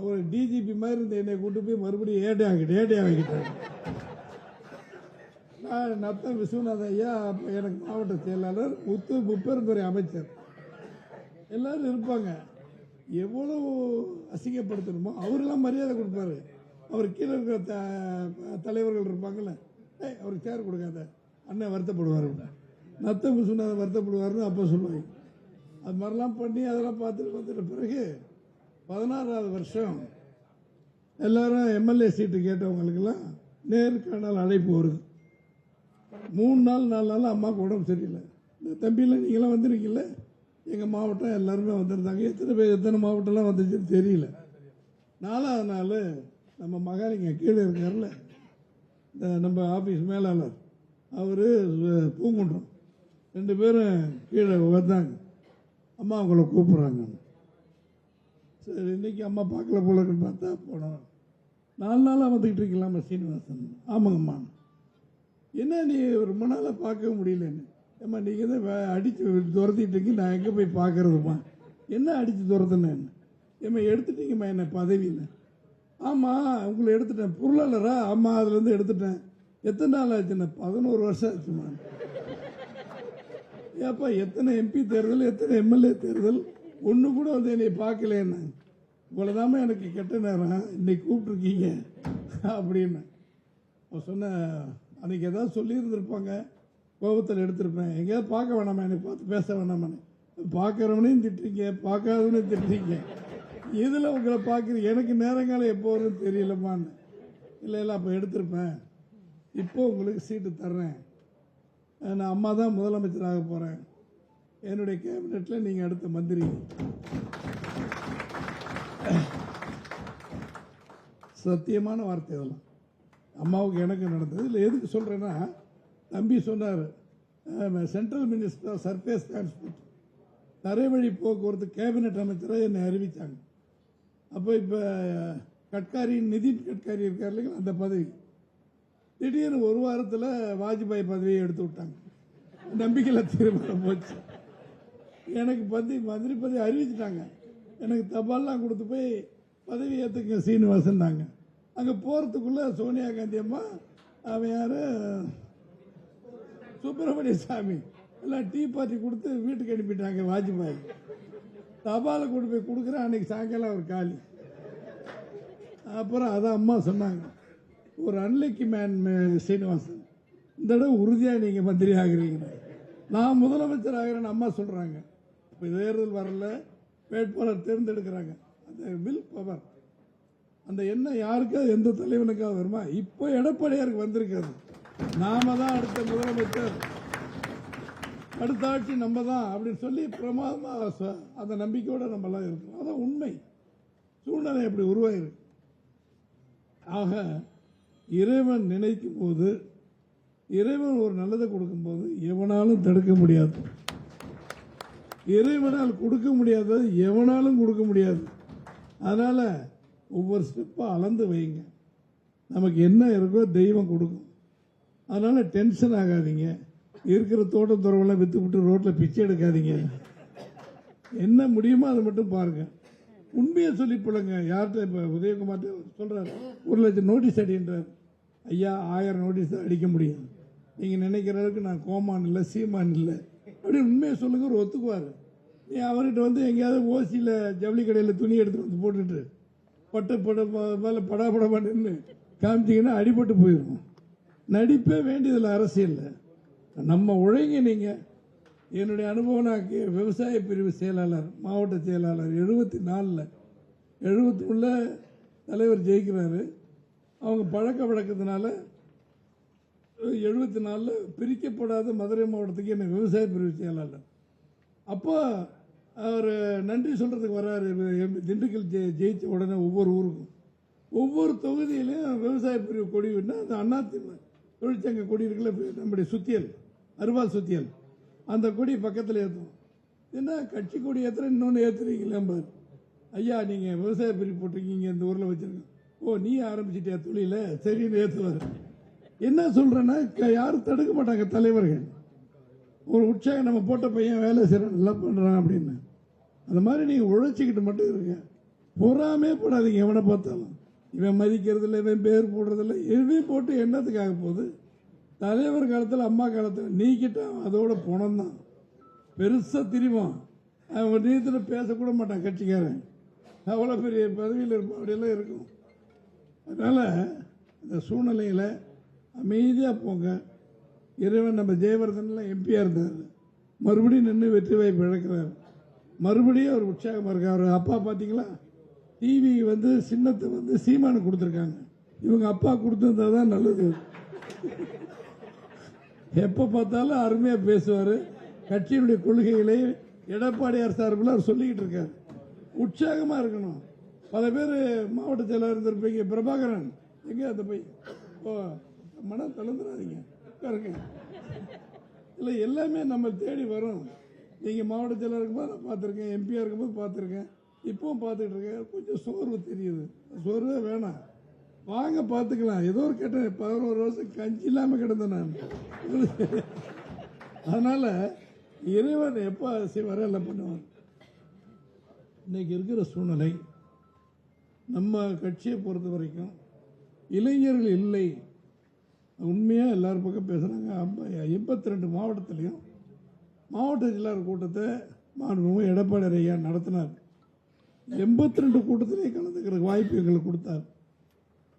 ஒரு டிஜிபி மாதிரி இருந்த என்னை கூட்டு போய் மறுபடியும் ஏடே ஆகிட்டாங்க. நான் நத்தம் விஸ்வநாத ஐயா, அப்போ எனக்கு மாவட்ட செயலாளர், முப்பெருந்துறை அமைச்சர், எல்லாரும் இருப்பாங்க. எவ்வளவு அசிங்கப்படுத்தணுமோ அவரெல்லாம் மரியாதை கொடுப்பாரு. அவர் கீழே இருக்கிற தலைவர்கள் இருப்பாங்கல்ல, அவருக்கு சேர் கொடுக்காத, அண்ணன் வருத்தப்படுவார், நத்தம் விஸ்வநாதன் வருத்தப்படுவார்னு அப்போ சொல்லுவாங்க. அது மாதிரிலாம் பண்ணி அதெல்லாம் பார்த்துட்டு வந்துட்ட பிறகு 16வது வருஷம் எல்லாரும் எம்எல்ஏ சீட்டு கேட்டவங்களுக்கெல்லாம் நேர்காணல் அழைப்பு வருது. 3 நாள் 4 நாள் அம்மாவுக்கு உடம்பு சரியில்லை. இந்த தம்பியில் நீங்களாம் வந்துருக்கீங்கள, எங்கள் மாவட்டம் எல்லாருமே வந்திருந்தாங்க. எத்தனை மாவட்டம்லாம் வந்துச்சுன்னு தெரியல. 4வது நாள் நம்ம மகாலிங்க கீழே இருக்கார்ல, இந்த நம்ம ஆஃபீஸ் மேலாளர், அவர் பூங்குன்றம், 2 பேரும் கீழே வந்தாங்க. அம்மா அவங்கள கூப்பிட்றாங்க. சரி, இன்னைக்கு அம்மா பார்க்கல போல இருக்குன்னு பார்த்தா போனோம். 4 நாளாக வந்துக்கிட்டு இருக்கலாமா சீனிவாசன்? ஆமாங்கம்மா. என்ன நீ ரொம்ப நாளாக பார்க்க முடியலன்னு? ஏம்மா நீங்கள் தான் அடித்து துரத்திட்டீங்க, நான் எங்கே போய் பார்க்கறதுமா? என்ன அடித்து துரத்துனேன்னு? ஏம்மா எடுத்துட்டீங்கம்மா என்ன பதவியில்? ஆமாம், உங்களை எடுத்துட்டேன். பொருளாளரா? ஆமாம், அதுலேருந்து எடுத்துட்டேன். எத்தனை நாள் ஆச்சுண்ணா? 11 வருஷம் ஆச்சுமா. ஏப்பா, எத்தனை எம்பி தேர்தல், எத்தனை எம்எல்ஏ தேர்தல், ஒன்று கூட வந்து என்னை பார்க்கலன்னு. இவ்வளோதாம எனக்கு கெட்ட நேரம், இன்னைக்கு கூப்பிட்ருக்கீங்க அப்படின்னு சொன்ன. அன்றைக்கி ஏதாவது சொல்லியிருந்திருப்பாங்க, கோபத்தில் எடுத்திருப்பேன். எங்கேயாவது பார்க்க வேணாமா, என்னை பார்த்து பேச வேணாமான்னு. பார்க்குறவனையும் திட்டுறீங்க, பார்க்காதவனையும் திட்டுறீங்க, இதில் உங்களை பார்க்குறீங்க, எனக்கு நேரங்காலம் எப்போ வரும்னு தெரியலம்மான்னு. இல்லை அப்போ எடுத்திருப்பேன், இப்போ உங்களுக்கு சீட்டு தர்றேன், நான் அம்மா தான் முதலமைச்சராக போகிறேன், என்னுடைய கேபினெட்டில் நீங்கள் அடுத்த மந்திரி. சத்தியமான வார்த்தை இதெல்லாம். அம்மாவுக்கு எனக்கு நடந்தது. இல்லை எதுக்கு சொல்கிறேன்னா, தம்பி சொன்னார், central minister of surface transport, தரைவழி போக்குவரத்து கேபினெட் அமைச்சராக என்னை அறிவித்தாங்க. அப்போ இப்போ கட்காரி, நிதின் கட்காரி இருக்கார் இல்லைங்களா, அந்த பதவி திடீர்னு ஒரு வாரத்தில் வாஜ்பாய் பதவியை எடுத்து விட்டாங்க. நம்பிக்கையில் தீர்மானம் போச்சு. எனக்கு மந்திரி பதவி அறிவிச்சிட்டாங்க. எனக்கு தபால்லாம் கொடுத்து போய் பதவி ஏற்றுங்க சீனிவாசன்னாங்க. அங்கே போகிறதுக்குள்ளே சோனியா காந்தி அம்மா, அவன் யார், சுப்பிரமணிய சாமி எல்லாம் டீ பார்ட்டி கொடுத்து வீட்டுக்கு அனுப்பிட்டாங்க. வாஜ்பாய் தபாலை கொண்டு போய் கொடுக்குறேன். அன்னைக்கு சாயங்காலம் அவர் காலி. அப்புறம் அதான் அம்மா சொன்னாங்க, ஒரு அன்லக்கி மேன் சீனிவாசன், இந்த தடவை உறுதியாக நீங்கள் மந்திரி ஆகிறீங்க, நான் முதலமைச்சர் ஆகிறேன்னு அம்மா சொல்கிறாங்க. இப்போ தேர்தல் வரல, வேட்பாளர் தேர்ந்தெடுக்கிறாங்க. அந்த வில் பவர், அந்த எண்ணம் யாருக்காவது எந்த தலைவனுக்காவது வருமா? இப்போ எடப்பாடியாருக்கு வந்திருக்காது. நாம தான் அடுத்த முதலமைச்சர், அடுத்த ஆட்சி நம்ம தான் அப்படின்னு சொல்லி பிரமாதமாக அந்த நம்பிக்கையோடு நம்மளாம் இருக்கோம். அதான் உண்மை. சூழ்நிலை எப்படி உருவாயிருக்கு. ஆக இறைவன் நினைக்கும் போது, இறைவன் ஒரு நல்லதை கொடுக்கும்போது எவனாலும் தடுக்க முடியாது. இறைவனால் கொடுக்க முடியாதது எவனாலும் கொடுக்க முடியாது. அதனால ஒவ்வொரு ஸ்டெப்பாக அளந்து வைங்க. நமக்கு என்ன இருக்கோ தெய்வம் கொடுக்கும். அதனால டென்ஷன் ஆகாதீங்க. இருக்கிற தோட்டம் துறவெல்லாம் விற்று விட்டு ரோட்டில் பிச்சை எடுக்காதீங்க. என்ன முடியுமோ அதை மட்டும் பாருங்க. உண்மையை சொல்லி போடுங்க. யார்கிட்ட இப்போ உதயகுமார் சொல்றாரு, 1 லட்சம் நோட்டீஸ் அடின்றார். ஐயா, 1000 நோட்டீஸ் அடிக்க முடியும். நீங்கள் நினைக்கிற அளவுக்கு நான் கோமான் இல்லை, சீமான் இல்லை அப்படின்னு உண்மையை சொல்லுங்க. ஒரு ஒத்துக்குவார். நீ அவர்கிட்ட வந்து எங்கேயாவது ஓசியில் ஜவுளி கடையில் துணி எடுத்துகிட்டு வந்து போட்டுட்டு பட்டு மேலே படாபடமா நின்று காமிச்சிங்கன்னா அடிபட்டு போயிடும். நடிப்பே வேண்டியதில்லை அரசியலில். நம்ம உழைங்க. நீங்கள் என்னுடைய அனுபவம், நான் விவசாய பிரிவு செயலாளர், மாவட்ட செயலாளர் 74ல் 71 தலைவர் ஜெயிக்கிறாரு. அவங்க பழக்க வழக்கத்தினால 74 பிரிக்கப்படாத மதுரை மாவட்டத்துக்கு என்ன விவசாய பிரிவு செயலாளர். அப்போ அவர் நன்றி சொல்கிறதுக்கு வர்றாரு. திண்டுக்கல் ஜெயிச்ச உடனே ஒவ்வொரு ஊருக்கும், ஒவ்வொரு தொகுதியிலையும் விவசாய பிரிவு கொடி விட்டா அந்த அதிமுக தொழிற்சங்க கொடி இருக்குல்ல, நம்முடைய சுத்தியல், அருவாள் சுத்தியல், அந்த கொடி பக்கத்தில் ஏற்றும். என்ன கட்சி கொடி ஏற்றுற இன்னொன்று ஏற்றுறீங்களே பாரு. ஐயா, நீங்கள் விவசாய பிரிவு போட்டிருக்கீங்க, இந்த ஊரில் வச்சுருக்கோம். ஓ, நீ ஆரம்பிச்சிட்டியா தொழில, சரின்னு ஏற்றுவார். என்ன சொல்கிறேன்னா, யாரும் தடுக்க மாட்டாங்க தலைவர்கள். ஒரு உற்சாகம், நம்ம போட்ட பையன் வேலை செய்கிறான், நல்லா பண்ணுறான் அப்படின்னு. அந்த மாதிரி நீங்கள் உழைச்சிக்கிட்டு மட்டும் இருங்க. பொறாமே போடாதீங்க. எவனை பார்த்தாலும் இவன் மதிக்கிறது இல்லை, இவன் பேர் போடுறதில்லை, எதுவுமே போட்டு என்னத்துக்காக போகுது? தலைவர் காலத்தில் அம்மா காலத்தில் நீக்கிட்டான், அதோட பணம் தான் பெருசாக திரிவான். அவன் நீத்தில் பேசக்கூட மாட்டான் கட்சிக்காரன், அவ்வளோ பெரிய பதவியில் இருப்பான். அப்படியெல்லாம் இருக்கும். அதனால் இந்த சூழ்நிலையில் அமைதியாக போங்க. இறைவன் நம்ம ஜெயவர்தன்லாம் எம்பியாக இருந்தார், மறுபடியும் நின்று வெற்றி வாய்ப்பு இழக்கிறார். மறுபடியும் அவர் உற்சாகமாக இருக்கார். அவர் அப்பா பார்த்தீங்களா, டிவி சின்னத்தை சீமானு கொடுத்துருக்காங்க. இவங்க அப்பா கொடுத்துருந்தா தான் நல்லது. எப்போ பார்த்தாலும் அருமையாக பேசுவார். கட்சியினுடைய கொள்கைகளை எடப்பாடியார் சார்பில் அவர் சொல்லிக்கிட்டு இருக்கார். உற்சாகமாக இருக்கணும். பல பேர் மாவட்ட செயலாளர் இருந்திருப்பீங்க. பிரபாகரன் எங்கே அந்த போய் மனம் தளர்ந்துடாதீங்க, உட்காருங்க. இல்லை, எல்லாமே நம்ம தேடி வரும். நீங்கள் மாவட்ட செயலாளர் இருக்கும்போது நான் பார்த்துருக்கேன், எம்பியாக இருக்கும்போது பார்த்துருக்கேன், இப்பவும் பார்த்துக்கிட்டு இருக்கேன். கொஞ்சம் சோர்வு தெரியுது. சோர்வே வேணாம், வாங்க பார்த்துக்கலாம். ஏதோ ஒரு கேட்டேன், 11 வருஷம் கஞ்சி இல்லாமல் கிடந்தேன் நான். அதனால் இறைவன் எப்போ செய்வாரோ எல்லாம் பண்ணுவார். இன்னைக்கு இருக்கிற சூழ்நிலை நம்ம கட்சியை பொறுத்த வரைக்கும் இளைஞர்கள் இல்லை. உண்மையாக எல்லாரும் பக்கம் பேசுகிறாங்க. 82 மாவட்டத்திலையும் மாவட்ட செயலாளர் கூட்டத்தை மாண்புமிகு எடப்பாடி ஐயா நடத்தினார். 82 கூட்டத்திலே கலந்துக்கிற வாய்ப்பு எங்களுக்கு கொடுத்தார்.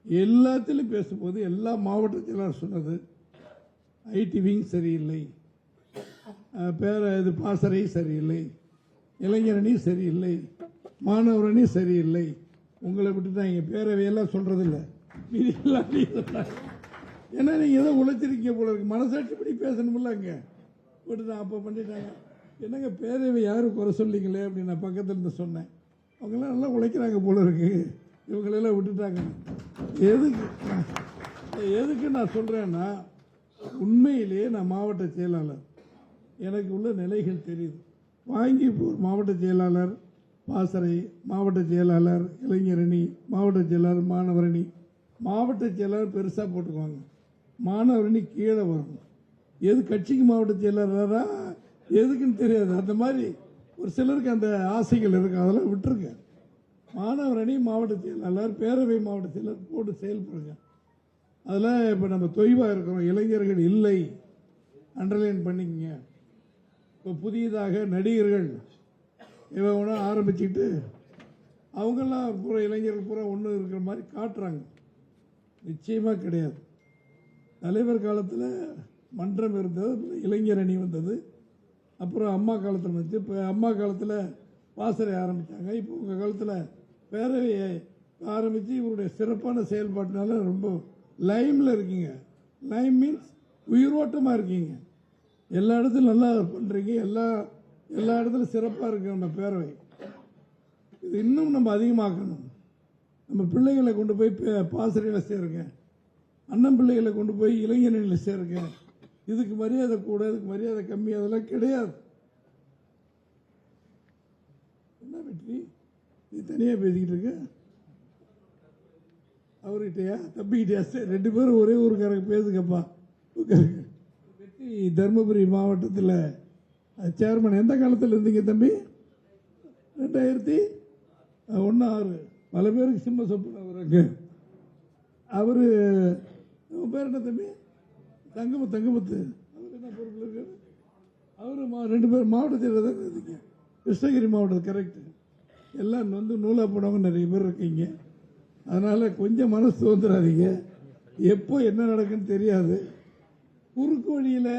எல்லாத்திலையும் பேசும்போது எல்லா மாவட்ட செயலாளர் சொன்னது, ஐடி விங் சரியில்லை, இது பாசறை சரியில்லை, இளைஞரணி சரியில்லை, மாணவர் அணி சரியில்லை. உங்களை விட்டுட்டாங்க, பேரவையெல்லாம் சொல்றதில்லை. ஏன்னா நீங்கள் ஏதோ உழைச்சிருக்கீங்க போல இருக்கு. மனசாட்சிப்படி பேசணுமில்ல. அங்கே விட்டுதான் அப்போ பண்ணிட்டாங்க. என்னங்க பேரவை யாரும் குறை சொல்லிங்களே அப்படின்னு நான் பக்கத்தில் இருந்து சொன்னேன். அவங்களாம் நல்லா உழைக்கிறாங்க போல இருக்கு, இவங்களெல்லாம் விட்டுட்டாங்க. எதுக்கு நான் சொல்கிறேன்னா, உண்மையிலேயே நான் மாவட்ட செயலாளர், எனக்கு உள்ள நிலைகள் தெரியுது. வாங்கி ஒரு மாவட்ட செயலாளர் பாசறை, மாவட்ட செயலாளர் இளைஞரணி, மாவட்ட செயலாளர் மாணவரணி, மாவட்ட செயலாளர் பெருசாக போட்டுக்குவாங்க, மாணவரணி கீழே வரணும். எது கட்சிக்கு மாவட்ட செயலாளரா எதுக்குன்னு தெரியாது. அந்த மாதிரி ஒரு சிலருக்கு அந்த ஆசைகள் இருக்கு, அதெல்லாம் விட்டுருங்க. மாணவர் அணி மாவட்ட செயலாளர், பேரவை மாவட்ட செயலாளர் போட்டு செயல்படுங்க. அதில் இப்போ நம்ம தொய்வாக இருக்கிறோம். இளைஞர்கள் இல்லை, அண்டர்லைன் பண்ணிக்கங்க. இப்போ புதியதாக நடிகர்கள் இவங்க ஆரம்பிச்சுட்டு அவங்கெல்லாம் பூரா இளைஞர்கள் பூரா ஒன்று இருக்கிற மாதிரி காட்டுறாங்க. நிச்சயமாக கிடையாது. தலைவர் காலத்தில் மன்றம் இருந்தது, இளைஞர் அணி வந்தது, அப்புறம் அம்மா காலத்தில் வந்துச்சு. இப்போ அம்மா காலத்தில் பாசறை ஆரம்பித்தாங்க. இப்போ உங்கள் காலத்தில் பேரவையை ஆரம்பித்து இவருடைய சிறப்பான செயல்பாட்டினால ரொம்ப லைமில் இருக்கீங்க. லைம் மீன்ஸ் உயிரோட்டமாக இருக்கீங்க. எல்லா இடத்துலையும் நல்லா பண்ணுறீங்க. எல்லா இடத்துலையும் சிறப்பாக இருக்கு நம்ம பேரவை. இது இன்னும் நம்ம அதிகமாக்கணும். நம்ம பிள்ளைகளை கொண்டு போய் பாசறையில் சேருங்க, அண்ணன் பிள்ளைகளை கொண்டு போய் இளைஞர்களில் சேருங்க. இதுக்கு மரியாதை கூட, இதுக்கு மரியாதை கம்மி, அதெல்லாம் கிடையாது. என்ன வெற்றி நீ தனியாக பேசிக்கிட்டு இருக்க? அவர்கிட்டயா தம்பிக்கிட்டயா? ரெண்டு பேரும் ஒரே ஊருக்காரங்க பேசுங்கப்பா. வெற்றி தருமபுரி மாவட்டத்தில் சேர்மன் எந்த காலத்தில் இருந்தீங்க தம்பி? 2016. பல பேருக்கு சிம்ம சொப்பு அவருக்கு. அவரு பேர் என்ன தம்பி? தங்கமுத்து. அவர் என்ன பொறுப்பில் இருக்காரு? அவரு 2 பேர் மாவட்டத்தில் தான் இருந்தீங்க. கிருஷ்ணகிரி மாவட்டம் கரெக்ட். எல்லாம் நூலா போனவங்க நிறைய பேர் இருக்கீங்க. அதனால கொஞ்சம் மனசு தோந்துடாதீங்க. எப்போ என்ன நடக்குன்னு தெரியாது. குறுக்கு வழியில்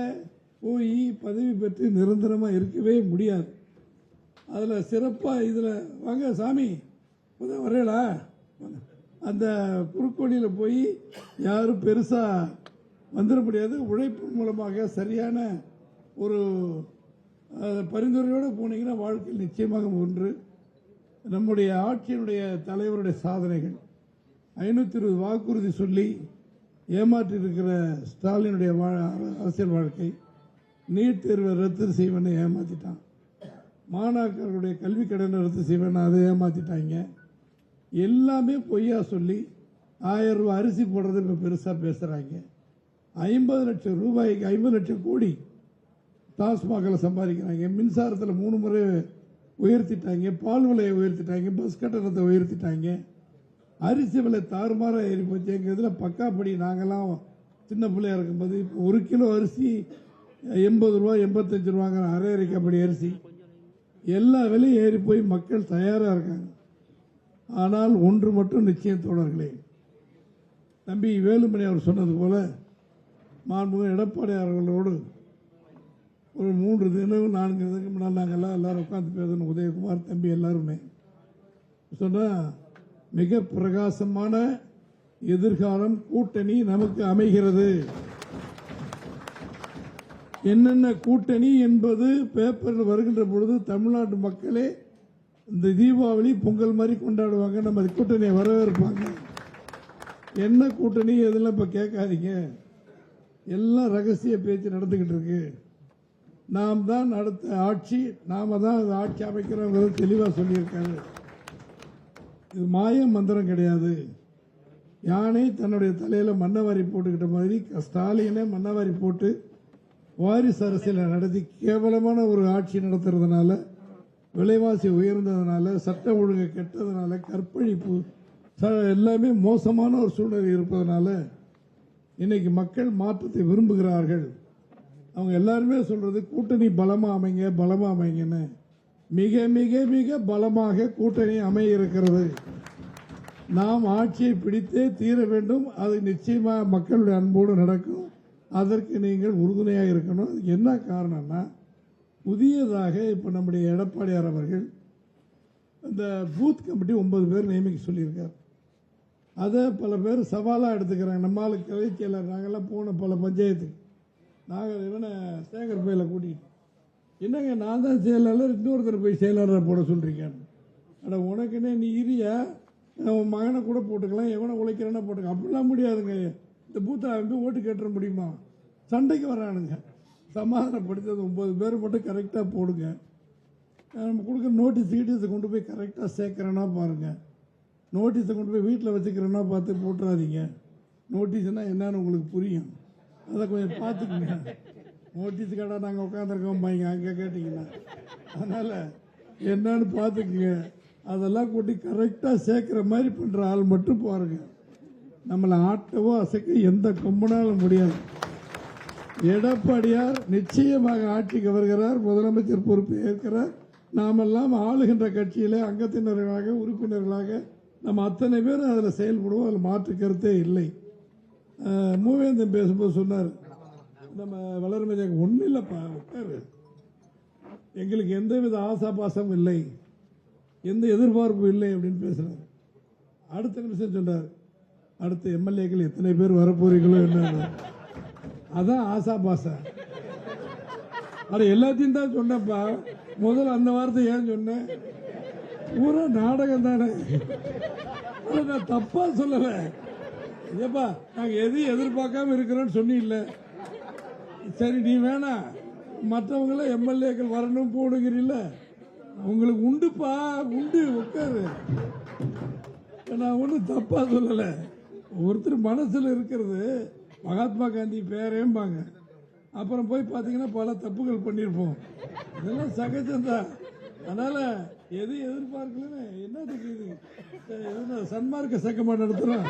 போய் பதவி பெற்று நிரந்தரமாக இருக்கவே முடியாது. அதில் சிறப்பாக இதில் வாங்க சாமி வரலா, அந்த குறுக்கு வழியில் போய் யாரும் பெருசாக வந்துட முடியாது. உழைப்பு மூலமாக சரியான ஒரு பரிந்துரையோடு போனீங்கன்னா வாழ்க்கையில் நிச்சயமாக ஒன்று. நம்முடைய ஆட்சியினுடைய தலைவருடைய சாதனைகள், 520 வாக்குறுதி சொல்லி ஏமாற்றி இருக்கிற ஸ்டாலினுடைய அரசியல் வாழ்க்கை, நீட் தேர்வை ரத்து செய்வேன்னு ஏமாற்றிட்டான், மாணாக்கர்களுடைய கல்வி கடனை ரத்து செய்வேன்னு அதை ஏமாற்றிட்டாங்க. எல்லாமே பொய்யா சொல்லி 1000 ரூபாய் அரிசி போடுறது இப்போ பெருசாக பேசுகிறாங்க. 50 லட்சம் ரூபாய்க்கு 50 லட்சம் கோடி டாஸ்மாகில் சம்பாதிக்கிறாங்க. மின்சாரத்தில் 3 முறை உயர்த்திட்டாங்க, பால் விலையை உயர்த்திட்டாங்க, பஸ் கட்டணத்தை உயர்த்திட்டாங்க, அரிசி விலை தாறுமாறா ஏறி போச்சு. எங்கள் இதில் பக்காப்படி நாங்கள்லாம் சின்ன பிள்ளையா இருக்கும்போது இப்போ 1 கிலோ அரிசி 80 ரூபா 85 ரூபாங்கிற அரை அரைக்கப்படி அரிசி எல்லா விலையும் ஏறி போய் மக்கள் தயாராக இருக்காங்க. ஆனால் ஒன்று மட்டும் நிச்சயம் தோழர்களே, தம்பி வேலுமணி அவர் சொன்னது போல மாண்புமிகு எடப்பாடி அவர்களோடு ஒரு 3 தினம் 4 தினத்துக்கு முன்னால் நாங்கள்லாம் எல்லாரும் உட்காந்து பேசணும். உதயகுமார் தம்பி எல்லாருமே சொன்னால் மிக பிரகாசமான எதிர்காலம் கூட்டணி நமக்கு அமைகிறது. என்னென்ன கூட்டணி என்பது பேப்பரில் வருகின்ற பொழுது தமிழ்நாட்டு மக்களே இந்த தீபாவளி பொங்கல் மாதிரி கொண்டாடுவாங்க, நம்ம கூட்டணியை வரவேற்பாங்க. என்ன கூட்டணி எதெல்லாம் இப்போ கேட்காதீங்க, எல்லாம் ரகசிய பேச்சு நடந்துகிட்டு இருக்கு. நாம் தான் அடுத்த ஆட்சி, நாம தான் ஆட்சி அமைக்கிறோங்கிறது தெளிவாக சொல்லியிருக்காரு. இது மாய மந்திரம் கிடையாது. யானை தன்னுடைய தலையில மண்ணவாரி போட்டுக்கிட்ட மாதிரி ஸ்டாலினை மண்ணவாரி போட்டு வாரிசு அரசியலை நடத்தி கேவலமான ஒரு ஆட்சி நடத்துறதுனால, விலைவாசி உயர்ந்ததுனால, சட்ட ஒழுங்கு கெட்டதுனால, கற்பழிப்பு எல்லாமே மோசமான ஒரு சூழ்நிலை இருப்பதனால இன்னைக்கு மக்கள் மாற்றத்தை விரும்புகிறார்கள். அவங்க எல்லாருமே சொல்றது கூட்டணி பலமா அமைங்க பலமா அமைங்கன்னு. மிக மிக மிக பலமாக கூட்டணி அமைய இருக்கிறது. நாம் ஆட்சியை பிடித்தே தீர வேண்டும். அது நிச்சயமா மக்களுடைய அன்போடு நடக்கும். அதற்கு நீங்கள் உறுதுணையாக இருக்கணும். என்ன காரணம்னா, புதியதாக இப்ப நம்முடைய எடப்பாடியார் அவர்கள் இந்த பூத் கமிட்டி 9 பேர் நியமிக்க சொல்லியிருக்கார். அதை பல பேர் சவாலாக எடுத்துக்கிறாங்க. நம்மளால கிளை செயலர் நாங்கெல்லாம் போன பல பஞ்சாயத்துக்கு நாங்கள் இவனை சேகர் பையில கூட்டிகிட்டு, என்னங்க நான் தான் செயலாளர், இன்னொருத்தர் போய் செயலாளரை போட சொல்றீங்க. அட உனக்குன்னே நீ இரியா, உன் மகனை கூட போட்டுக்கலாம், எவனை உழைக்கிறேன்னா போட்டுக்கலாம். அப்படிலாம் முடியாதுங்க. இந்த பூத்தில் வந்து ஓட்டு கேட்டுற முடியுமா? சண்டைக்கு வரானுங்க. சமாதானப்படுத்தி 9 பேர் மட்டும் கரெக்டாக போடுங்க. நம்ம கொடுக்குற நோட்டீஸை கொண்டு போய் கரெக்டாக சேர்க்குறேன்னா பாருங்கள். நோட்டீஸை கொண்டு போய் வீட்டில் வச்சுக்கிறேன்னா பார்த்து போட்டுறாதீங்க. நோட்டீஸ்னால் என்னன்னு உங்களுக்கு புரியும். அதை கொஞ்சம் பார்த்துக்குங்க. நோட்டீஸ் கடை நாங்கள் உட்காந்துருக்கோம் பாய்ங்க அங்கே கேட்டிங்கன்னா. அதனால் என்னன்னு பார்த்துக்குங்க. அதெல்லாம் கூட்டி கரெக்டாக சேர்க்குற மாதிரி பண்ணுற ஆள் மட்டும் பாருங்க. நம்மளை ஆட்டவோ அசைக்க எந்த கொம்பனாலும் முடியாது. எடப்பாடியார் நிச்சயமாக ஆட்சிக்கு வருகிறார், முதலமைச்சர் பொறுப்பு ஏற்கிறார். நாமெல்லாம் ஆளுகின்ற கட்சியிலே அங்கத்தினர்களாக உறுப்பினர்களாக நம்ம அத்தனை பேரும் அதில் செயல்படுவோம். அதில் மாற்று கருத்தே இல்லை. மூவேந்தன் பேசும்போது சொன்னார், நம்ம வளர்மதி ஒன்றும் இல்லைப்பா உட்காரு, எங்களுக்கு எந்தவித ஆசாபாசம் இல்லை, எந்த எதிர்பார்ப்பும் இல்லை அப்படின்னு பேசுறாரு. அடுத்த நிமிஷம் சொன்னார், அடுத்த எம்எல்ஏக்கள் எத்தனை பேர் வரப்போறீங்களோ என்ன, அதான் ஆசாபாசம். அது எல்லாத்தையும் தான் சொன்னப்பா. முதல்ல அந்த வார்த்தை ஏன் சொன்னேன்? பூரா நாடகம் தானே. நான் தப்பா சொல்லல. ஏப்பா நாங்க எதையும் எதிர்பார்க்காம இருக்கிறோன்னு சொன்னீங்கல்ல, சரி நீ வேணா மற்றவங்கள எம்எல்ஏக்கள் வரணும் போடுகிறீல்ல, உங்களுக்கு உண்டுப்பா உண்டு உட்காரு. நான் ஒன்றும் தப்பா சொல்லல. ஒருத்தர் மனசுல இருக்கிறது மகாத்மா காந்தி பேரேம்பாங்க. அப்புறம் போய் பார்த்தீங்கன்னா பல தப்புகள் பண்ணியிருப்போம். இதெல்லாம் சகஜம்தான். அதனால எது எதிர்பார்க்கலன்னு என்ன தெரியுது, சன்மார்க்க சங்கமா நடத்துறோம்,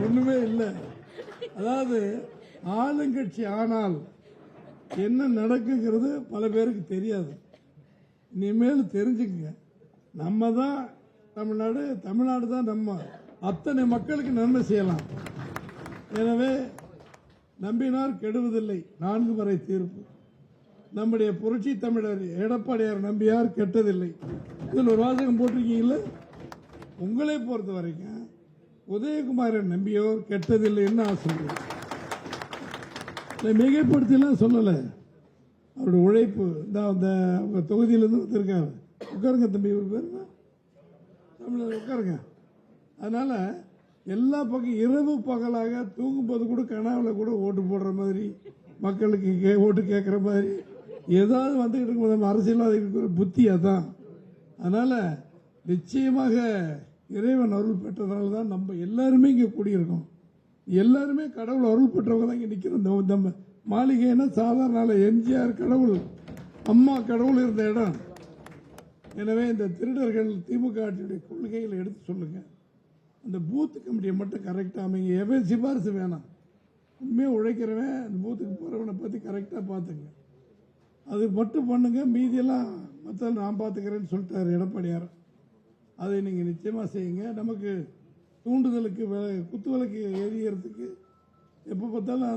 ஒண்ணுமே இல்லை. அதாவது ஆளுங்கட்சி ஆனால் என்ன நடக்குங்கிறது பல பேருக்கு தெரியாது. இனிமேல் தெரிஞ்சுக்கங்க. நம்ம தான் தமிழ்நாடு தான் நம்ம அத்தனை மக்களுக்கு நன்மை செய்யலாம். எனவே நம்பினார் கெடுவதில்லை, 4 முறை தீர்ப்பு. நம்முடைய புரட்சி தமிழர் எடப்பாடியார் நம்பியார் கெட்டதில்லை. இதில் ஒரு வாசகம் போட்டிருக்கீங்கள, உங்களை பொறுத்த வரைக்கும் உதயகுமாரை நம்பியோர் கெட்டதில்லைன்னு நான் சொல்றேன். மிகைப்படுத்திலாம் சொல்லலை. அவருடைய உழைப்பு அந்த தொகுதியிலிருந்து வந்திருக்காரு. உட்காருங்க தம்பி, ஒரு பேர் தமிழர் உட்காருங்க. அதனால எல்லா பக்கம் இரவு பகலாக தூங்கும்போது கூட கனவுல கூட ஓட்டு போடுற மாதிரி, மக்களுக்கு ஓட்டு கேட்குற மாதிரி ஏதாவது வந்துகிட்டு இருக்கும். அரசியல்வாதிகளுக்கு புத்தி அதான். அதனால நிச்சயமாக இறைவன் அருள் பெற்றதுனால தான் நம்ம எல்லாருமே இங்கே கூடியிருக்கோம். எல்லாருமே கடவுள் அருள் பெற்றவங்க தான் இங்கே நிற்கிறோம். நம்ம மாளிகைன்னா சாதாரண எம்ஜிஆர் கடவுள், அம்மா கடவுள் இருந்த இடம். எனவே இந்த திருடர்கள் திமுக ஆட்சியுடைய கொள்கைகளை எடுத்து சொல்லுங்க. அந்த பூத் கமிட்டியை மட்டும் கரெக்டாக அமைங்க. எவன் சிபாரிசு வேணாம். உண்மையாக உழைக்கிறவன் அந்த பூத்துக்கு போகிறவனை பற்றி கரெக்டாக பார்த்துங்க. அது மட்டும் பண்ணுங்க. மீதியெல்லாம் மற்ற நான் பார்த்துக்கிறேன்னு சொல்லிட்டாரு எடப்பாடியார். அதை நீங்கள் நிச்சயமாக செய்யுங்க. நமக்கு தூண்டுதலுக்கு குத்துவிளக்கு எரியறதுக்கு எப்போ பார்த்தாலும்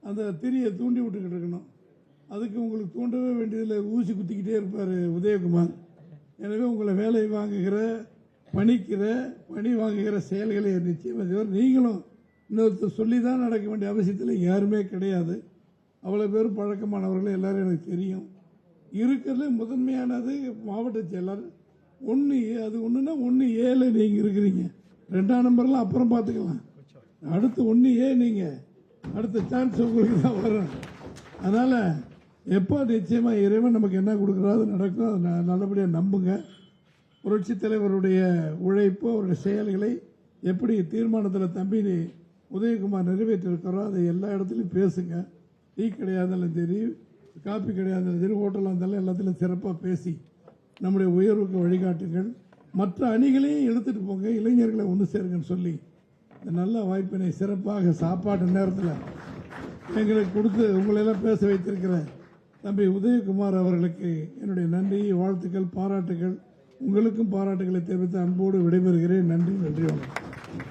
அந்த திரியை தூண்டி விட்டுக்கிட்டு இருக்கணும். அதுக்கு உங்களுக்கு தூண்டவே வேண்டியதில்லை. ஊசி குத்திக்கிட்டே இருப்பார் உதயகுமார். எனவே உங்களை வேலை வாங்குகிற பணி வாங்குகிற செயல்களை நிச்சயமாக நீங்களும் இன்னொருத்தர் சொல்லி தான் நடக்க வேண்டிய அவசியத்தில் யாருமே கிடையாது. அவ்வளோ பேரும் பழக்கமானவர்கள் எல்லாரும் எனக்கு தெரியும். இருக்கிறதுல முதன்மையானது மாவட்ட செயலர். அது ஒன்றுனா 1A நீங்கள் இருக்கிறீங்க. 2ஆம் நம்பர்லாம் அப்புறம் பார்த்துக்கலாம். அடுத்து 1A நீங்கள் அடுத்த சான்ஸ் உங்களுக்கு தான் வரும். அதனால் எப்போ நிச்சயமாக இறைவன் நமக்கு என்ன கொடுக்குறோ அது நடக்கும். அதை நல்லபடியாக நம்புங்க. புரட்சித் தலைவருடைய உழைப்பு அவருடைய செயல்களை எப்படி தீர்மானத்தில் தம்பி உதயகுமார் நிறைவேற்றிருக்கிறோ அதை எல்லா இடத்துலையும் பேசுங்க. டீ கடையாக இருந்தாலும் சரி, காப்பி கடையாக இருந்தாலும் சரி, ஹோட்டலாக இருந்தாலும் எல்லாத்திலும் சிறப்பாக பேசி நம்முடைய உயர்வுக்கு வழிகாட்டுங்கள். மற்ற அணிகளையும் எடுத்துகிட்டு போங்க. இளைஞர்களை ஒன்று சேருங்கன்னு சொல்லி இந்த நல்ல வாய்ப்பினை சிறப்பாக சாப்பாட்டு நேரத்தில் எங்களுக்கு கொடுத்து உங்களெல்லாம் பேச வைத்திருக்கிற தம்பி உதயகுமார் அவர்களுக்கு என்னுடைய நன்றி, வாழ்த்துக்கள், பாராட்டுகள். உங்களுக்கும் பாராட்டுகளை தெரிவித்து அன்போடு விடைபெறுகிறேன். நன்றி, நன்றி, வணக்கம்.